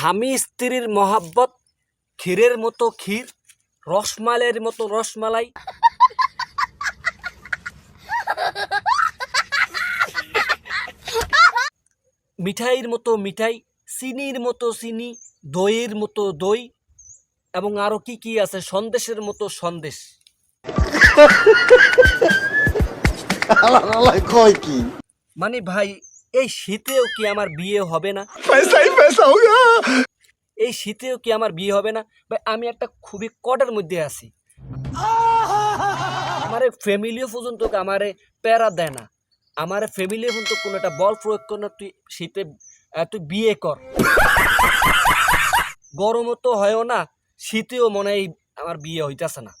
স্বামী স্ত্রীর মহাব্বত, ক্ষীরের মতো ক্ষীর, রসমালাইয়ের মতো রসমালাই। মিঠাইয়ের মতো মিঠাই, চিনির মতো চিনি, দইয়ের মতো দই, এবং আরো কি কি আছে, সন্দেশের মতো সন্দেশ। মানে ভাই, এই শীতেও কি আমার বিয়ে হবে না? এই শীতেও কি আমার বিয়ে হবে না? ভাই, আমি একটা খুবই কটের মধ্যে আছি। আমার ফ্যামিলিও পর্যন্ত আমারে প্যারা দেয় না। আমার ফ্যামিলিও পর্যন্ত কোনো একটা বল প্রয়োগ করে না, তুই শীতে তুই বিয়ে কর। গরমও তো হয়ও না, শীতেও মনে হয় আমার বিয়ে হইতেছে না।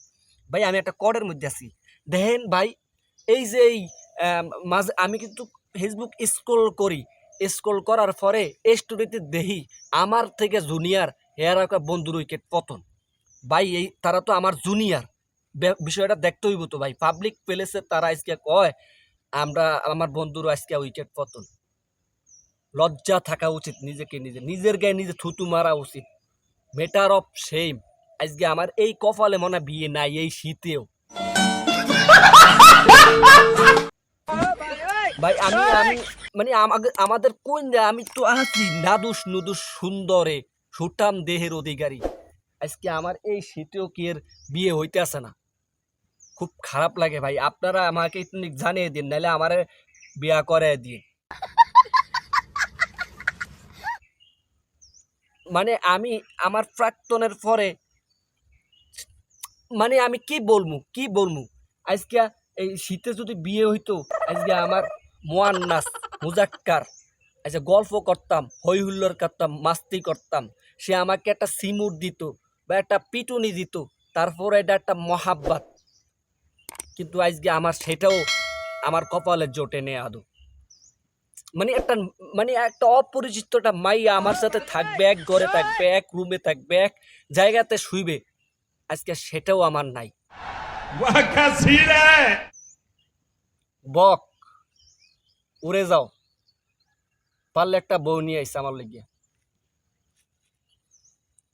ভাই, আমি একটা কটের মধ্যে আছি। দেখেন ভাই, এই যে মাঝে আমি কিন্তু ফেসবুক স্ক্রল করার পরে এই স্টোরিতে দেখি আমার থেকে জুনিয়র হেয়ার একটা বন্ধুর উইকেট পতন। ভাই, এই তারা তো আমার জুনিয়র, বিষয়টা দেখতে হইব তো ভাই। পাবলিক প্লেসে তারা আজকে কয় আমার বন্ধুর আজকে উইকেট পতন। লজ্জা থাকা উচিত, নিজের গায়ে নিজে থুতু মারা উচিত। Matter of shame. আজকে আমার এই কপালে মনে বিয়ে নাই এই শীতেও। ভাই, আমি মানে আমাদের কোন, আমি তো আছি নাদুস নুদুস সুন্দরে সুঠাম দেহের অধিকারী। আজকে আমার এই শীতেও কি এর বিয়ে হইতে আসে না। খুব খারাপ লাগে ভাই। আপনারা আমাকে একটু জানিয়ে দিন, নাহলে আমারে বিয়া করে দিয়ে। মানে আমি আমার প্রাক্তনের পরে, মানে আমি কি বলবো আজকে এই শীতে যদি বিয়ে হইতো, আজকে আমার মোয়ান্নাস মুজাক্কার আচ্ছা গল্প করতাম, হই হুল্লোড় করতাম, মাস্তি করতাম। সে আমাকে একটা সিমুর দিত বা একটা পিটুনি দিত, তারপরে এটা একটা মহাব্বাত। কিন্তু আজকে আমার সেটাও আমার কপালে জোটে নেই আদৌ। মানে একটা অপরিচিত একটা মাইয়া আমার সাথে থাকবে, এক ঘরে থাকবে, এক রুমে থাকবে, এক জায়গাতে শুইবে, আজকে সেটাও আমার নাই। বক উড়ে যাও, পারলে একটা বউ নিয়ে আইসা আমার লেগে।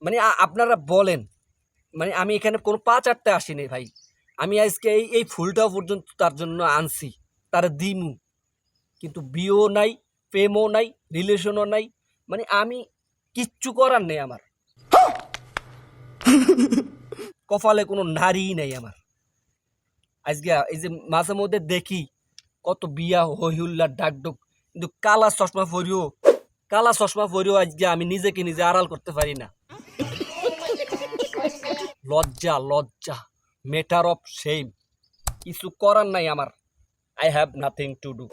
মানে আপনারা বলেন, মানে আমি এখানে কোনো পা চাটতে আসিনি ভাই। আমি আজকে এই ফুলটাও পর্যন্ত তার জন্য আনছি, তার দিমু। কিন্তু বিয়েও নাই, প্রেমও নাই, রিলেশনও নাই। মানে আমি কিচ্ছু করার নেই আমার। কপালে কোনো নারীই নাই আমার। আজকে এই যে মাঝে মধ্যে দেখি কত বিয়া হইহুল্লার ডাকডুক, কিন্তু কালা চশমা পরিও আজকে আমি নিজেকে নিজে আড়াল করতে পারি না। লজ্জা, ম্যাটার অফ শেম। কিছু করার নাই আমার। I have nothing to do.